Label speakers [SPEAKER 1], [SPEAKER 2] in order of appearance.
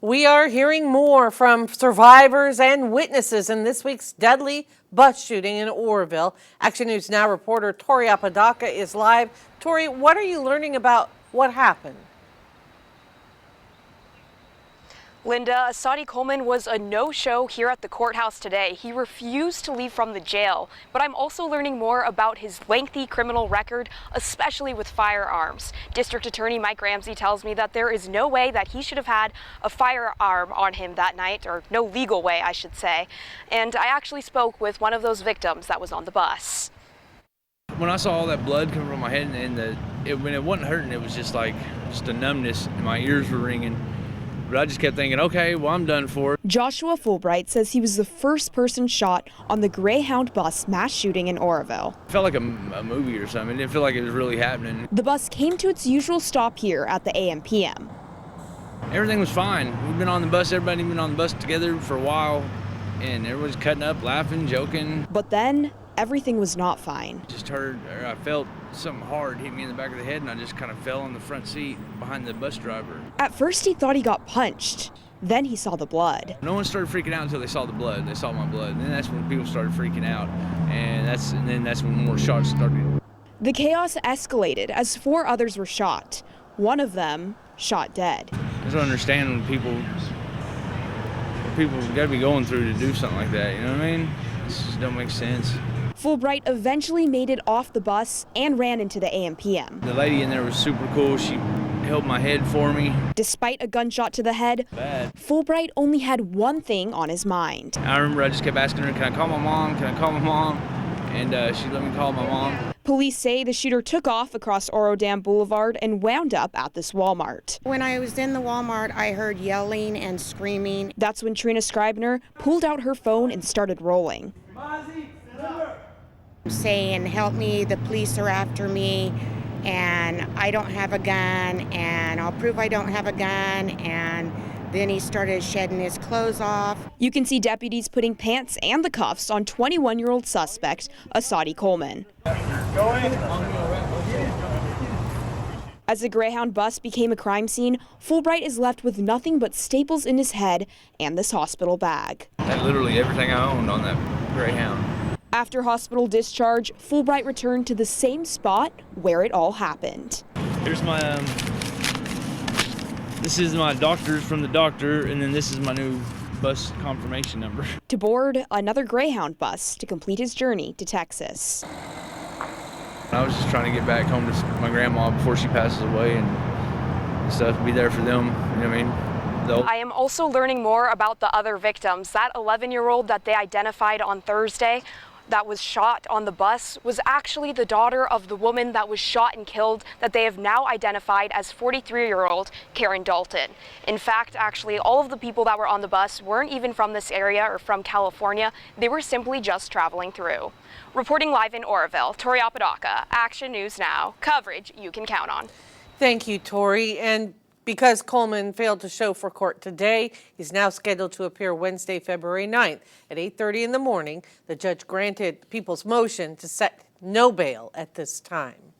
[SPEAKER 1] We are hearing more from survivors and witnesses in this week's deadly bus shooting in Oroville. Action News Now reporter Tori Apodaca is live. Tori, what are you learning about what happened?
[SPEAKER 2] Linda, Asadi Coleman was a no-show here at the courthouse today. He refused to leave from the jail, but I'm also learning more about his lengthy criminal record, especially with firearms. District Attorney Mike Ramsey tells me that there is no way that he should have had a firearm on him that night, or no legal way, I should say. And I actually spoke with one of those victims that was on the bus.
[SPEAKER 3] When I saw all that blood coming from my head and when it wasn't hurting, it was just a numbness and my ears were ringing. But I just kept thinking, okay, well, I'm done for it.
[SPEAKER 4] Joshua Fulbright says he was the first person shot on the Greyhound bus mass shooting in Oroville.
[SPEAKER 3] It felt like a movie or something. It didn't feel like it was really happening.
[SPEAKER 4] The bus came to its usual stop here at the AM/PM.
[SPEAKER 3] Everything was fine. We've been on the bus, everybody been on the bus together for a while, and everyone's cutting up, laughing, joking.
[SPEAKER 4] But then everything was not fine.
[SPEAKER 3] I felt something hard hit me in the back of the head, and I just kind of fell on the front seat behind the bus driver.
[SPEAKER 4] At first he thought he got punched. Then he saw the blood.
[SPEAKER 3] No one started freaking out until they saw the blood. They saw my blood, and then that's when people started freaking out, and then that's when more shots started.
[SPEAKER 4] The chaos escalated as 4 others were shot. One of them shot dead.
[SPEAKER 3] I just don't understand when people got to be going through to do something like that. You know what I mean? It just don't make sense.
[SPEAKER 4] Fulbright eventually made it off the bus and ran into the AM/PM.
[SPEAKER 3] The lady in there was super cool. She held my head for me.
[SPEAKER 4] Despite a gunshot to the head, Fulbright only had one thing on his mind.
[SPEAKER 3] I remember I just kept asking her, can I call my mom? Can I call my mom? And she let me call my mom.
[SPEAKER 4] Police say the shooter took off across Oro Boulevard and wound up at this Walmart.
[SPEAKER 5] When I was in the Walmart, I heard yelling and screaming.
[SPEAKER 4] That's when Trina Scribner pulled out her phone and started rolling.
[SPEAKER 5] Saying, help me, the police are after me, and I don't have a gun, and I'll prove I don't have a gun, and then he started shedding his clothes off.
[SPEAKER 4] You can see deputies putting pants and the cuffs on 21-year-old suspect, Asadi Coleman. As the Greyhound bus became a crime scene, Fulbright is left with nothing but staples in his head and this hospital bag.
[SPEAKER 3] I had literally everything I owned on that Greyhound.
[SPEAKER 4] After hospital discharge, Fulbright returned to the same spot where it all happened.
[SPEAKER 3] Here's my, this is my doctor's from the doctor, and then this is my new bus confirmation number.
[SPEAKER 4] To board another Greyhound bus to complete his journey to Texas.
[SPEAKER 3] I was just trying to get back home to my grandma before she passes away and stuff, be there for them, you know what I mean?
[SPEAKER 2] I am also learning more about the other victims. That 11-year-old that they identified on Thursday that was shot on the bus was actually the daughter of the woman that was shot and killed that they have now identified as 43-year-old Karen Dalton. In fact, actually, all of the people that were on the bus weren't even from this area or from California. They were simply just traveling through. Reporting live in Oroville, Tori Apodaca, Action News Now, coverage you can count on.
[SPEAKER 1] Thank you, Tori. And because Coleman failed to show for court today, he's now scheduled to appear Wednesday, February 9th at 8:30 in the morning. The judge granted people's motion to set no bail at this time.